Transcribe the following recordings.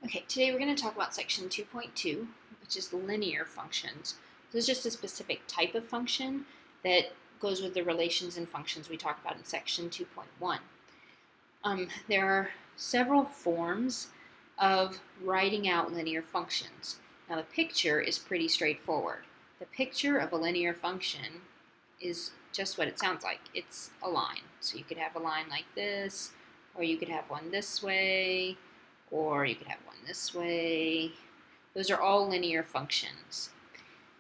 Okay, today we're going to talk about section 2.2, which is linear functions. This is just a specific type of function that goes with the relations and functions we talked about in section 2.1. There are several forms of writing out linear functions. Now the picture is pretty straightforward. The picture of a linear function is just what it sounds like. It's a line. So you could have a line like this, or you could have one this way, or you could have one this way. Those are all linear functions.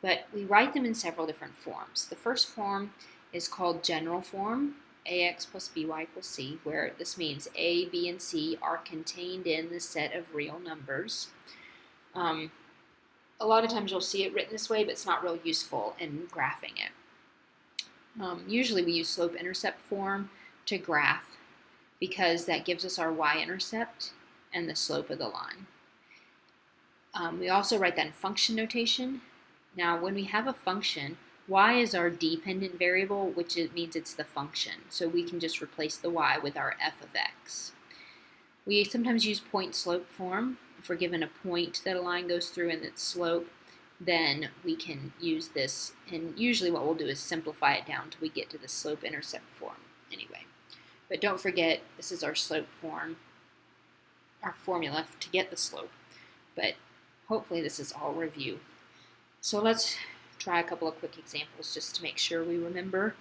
But we write them in several different forms. The first form is called general form, ax plus by equals c, where this means a, b, and c are contained in the set of real numbers. A lot of times you'll see it written this way, but it's not real useful in graphing it. Usually we use slope-intercept form to graph because that gives us our y-intercept and the slope of the line. We also write that in function notation. Now, when we have a function, y is our dependent variable, which means it's the function. So we can just replace the y with our f of x. We sometimes use point-slope form. If we're given a point that a line goes through and its slope, then we can use this. And usually what we'll do is simplify it down until we get to the slope-intercept form anyway. But don't forget, this is our slope form, our formula to get the slope. But hopefully this is all review. So let's try a couple of quick examples just to make sure we remember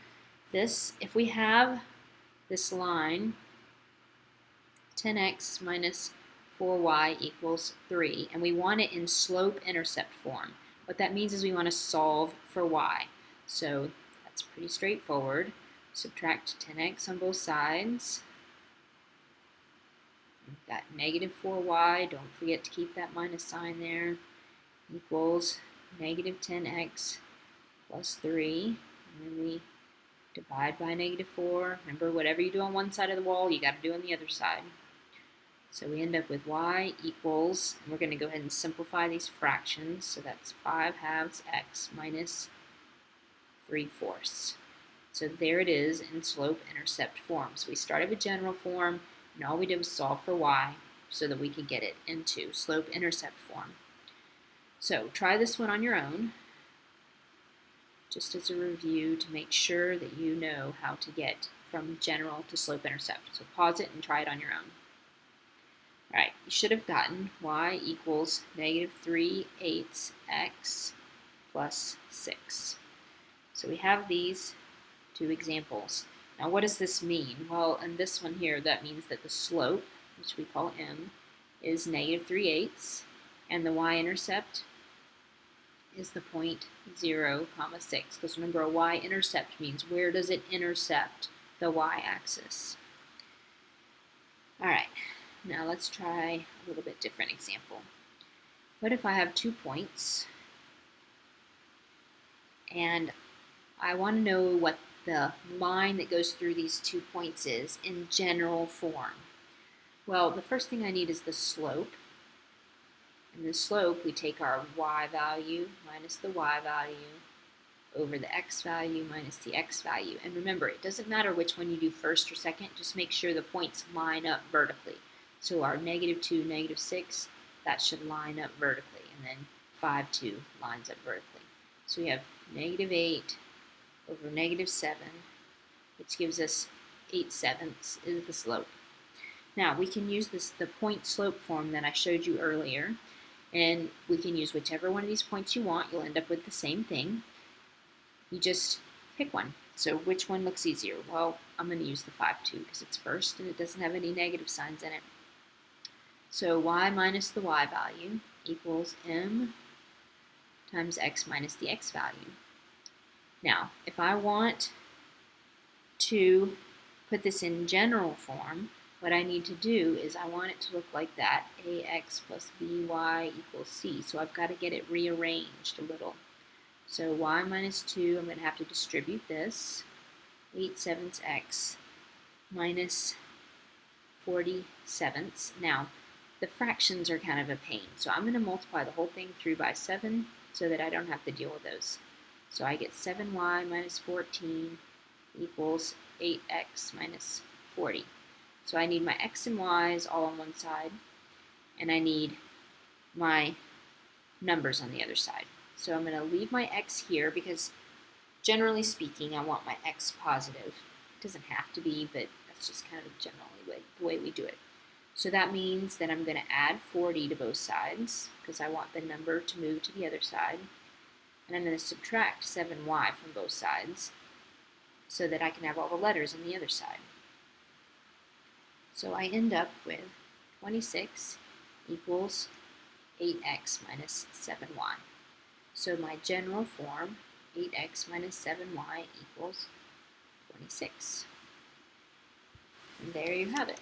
this. If we have this line, 10x minus 4y equals 3, and we want it in slope-intercept form, what that means is we want to solve for y. So that's pretty straightforward. Subtract 10x on both sides. We've got negative 4y, don't forget to keep that minus sign there, equals negative 10x plus 3, and then we divide by negative 4. Remember, whatever you do on one side of the wall, you got to do on the other side. So we end up with y equals, and we're going to go ahead and simplify these fractions, so that's 5/2 x minus 3/4. So there it is in slope-intercept form. So we started with general form, and all we did was solve for y so that we could get it into slope-intercept form. So try this one on your own, just as a review to make sure that you know how to get from general to slope-intercept. So pause it and try it on your own. All right, you should have gotten y equals negative 3/8 x plus 6. So we have these two examples. Now what does this mean? Well, in this one here, that means that the slope, which we call m, is negative 3/8, and the y-intercept is the point 0, 6. Because remember, a y-intercept means where does it intercept the y-axis. All right, now let's try a little bit different example. What if I have 2 points, and I want to know what the line that goes through these 2 points is in general form? Well, the first thing I need is the slope. In the slope, we take our y value minus the y value over the x value minus the x value. And remember, it doesn't matter which one you do first or second, just make sure the points line up vertically. So our negative 2, negative 6, that should line up vertically. And then 5, 2 lines up vertically. So we have negative 8 over negative 7, which gives us 8/7 is the slope. Now we can use the point slope form that I showed you earlier, and we can use whichever one of these points you want. You'll end up with the same thing. You just pick one. So which one looks easier? Well, I'm going to use the 5/2 because it's first and it doesn't have any negative signs in it. So y minus the y value equals m times x minus the x value. Now, if I want to put this in general form, what I need to do is I want it to look like that, ax plus by equals c. So I've got to get it rearranged a little. So y minus 2, I'm going to have to distribute this, 8/7 x minus 40/7. Now, the fractions are kind of a pain, so I'm going to multiply the whole thing through by 7 so that I don't have to deal with those. So I get 7y minus 14 equals 8x minus 40. So I need my x and y's all on one side, and I need my numbers on the other side. So I'm going to leave my x here because generally speaking, I want my x positive. It doesn't have to be, but that's just kind of generally the way we do it. So that means that I'm going to add 40 to both sides because I want the number to move to the other side. And I'm going to subtract 7y from both sides so that I can have all the letters on the other side. So I end up with 26 equals 8x minus 7y. So my general form, 8x minus 7y equals 26. And there you have it.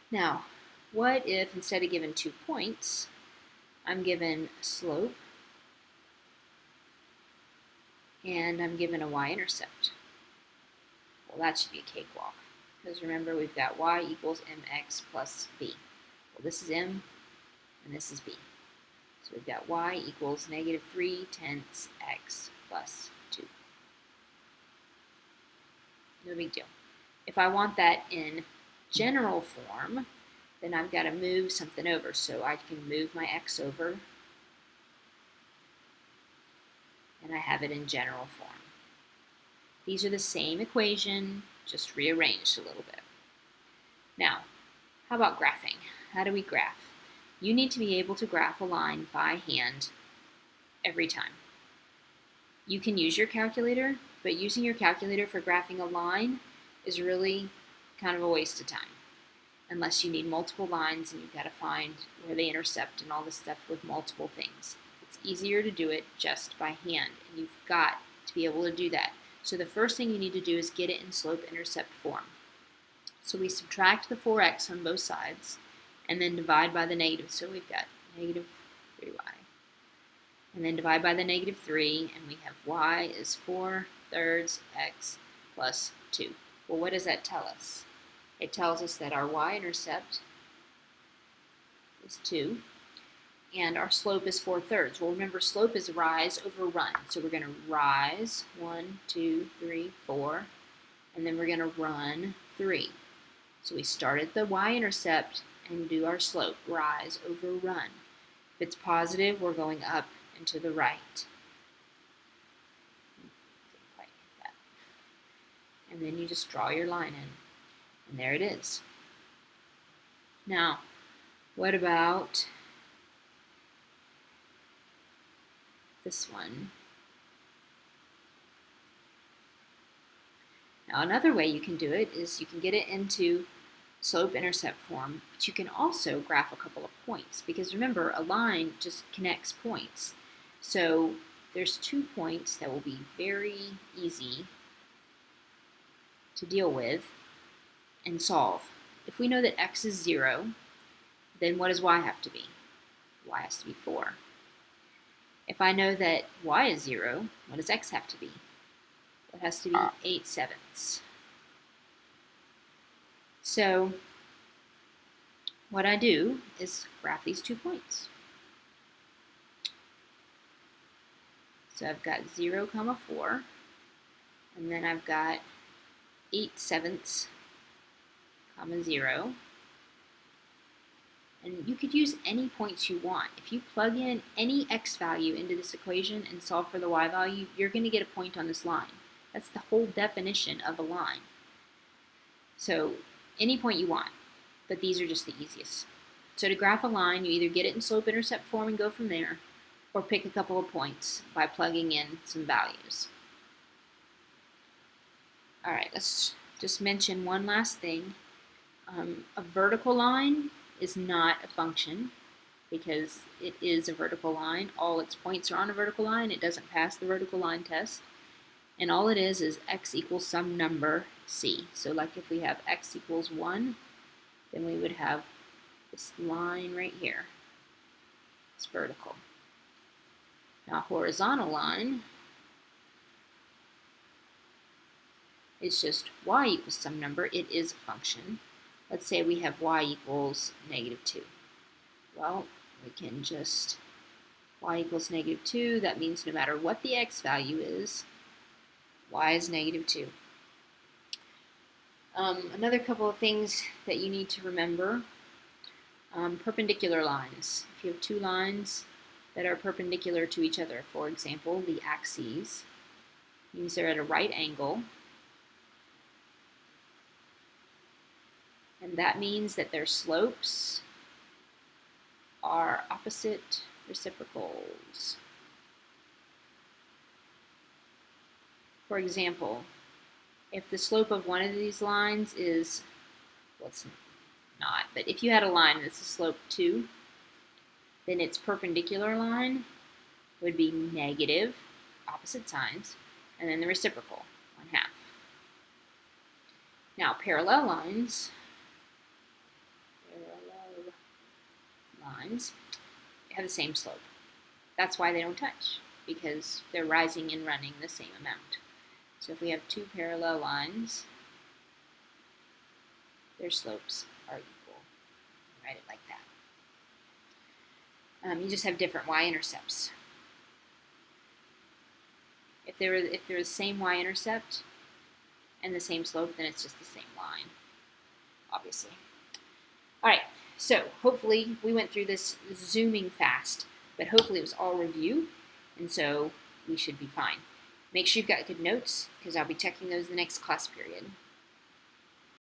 Now, what if instead of given 2 points, I'm given a slope and I'm given a y-intercept? Well, that should be a cakewalk. Because remember, we've got y equals mx plus b. Well, this is m, and this is b. So we've got y equals negative 3/10 x plus 2. No big deal. If I want that in general form, then I've got to move something over. So I can move my x over, and I have it in general form. These are the same equation, just rearranged a little bit. Now, how about graphing? How do we graph? You need to be able to graph a line by hand every time. You can use your calculator, but using your calculator for graphing a line is really kind of a waste of time, unless you need multiple lines and you've got to find where they intercept and all this stuff with multiple things. It's easier to do it just by hand, and you've got to be able to do that. So the first thing you need to do is get it in slope-intercept form. So we subtract the 4x on both sides and then divide by the negative. So we've got negative 3y. And then divide by the negative 3, and we have y is 4/3 x plus 2. Well, what does that tell us? It tells us that our y-intercept is 2, and our slope is 4/3. Well, remember, slope is rise over run. So we're going to rise 1, 2, 3, 4, and then we're going to run 3. So we start at the y-intercept and do our slope, rise over run. If it's positive, we're going up and to the right. Didn't quite hit that. And then you just draw your line in, and there it is. Now, what about this one? Now, another way you can do it is you can get it into slope-intercept form, but you can also graph a couple of points, because remember, a line just connects points. So there's 2 points that will be very easy to deal with and solve. If we know that x is 0, then what does y have to be? Y has to be 4. If I know that y is 0, what does x have to be? It has to be 8/7. So what I do is graph these 2 points. So I've got 0, 4, and then I've got 8/7, 0. And you could use any points you want. If you plug in any x value into this equation and solve for the y value, you're going to get a point on this line. That's the whole definition of a line. So any point you want, but these are just the easiest. So to graph a line, you either get it in slope-intercept form and go from there, or pick a couple of points by plugging in some values. All right, let's just mention one last thing. A vertical line is not a function because it is a vertical line. All its points are on a vertical line. It doesn't pass the vertical line test. And all it is x equals some number c. So like if we have x equals 1, then we would have this line right here. It's vertical. Now a horizontal line is just y equals some number. It is a function. Let's say we have y equals -2. Well, we can just y equals -2. That means no matter what the x value is, y is -2. Another couple of things that you need to remember. Perpendicular lines. If you have two lines that are perpendicular to each other, for example, the axes, means they're at a right angle, and that means that their slopes are opposite reciprocals. For example, if the slope of one of these lines is, well, it's not, but if you had a line that's a slope 2, then its perpendicular line would be negative, opposite signs, and then the reciprocal, 1/2. Now, parallel lines have the same slope. That's why they don't touch, because they're rising and running the same amount. So if we have two parallel lines, their slopes are equal. Write it like that. You just have different y-intercepts. If they're the same y-intercept and the same slope, then it's just the same line, obviously. All right, so hopefully we went through this zooming fast, but hopefully it was all review, and so we should be fine. Make sure you've got good notes, because I'll be checking those the next class period.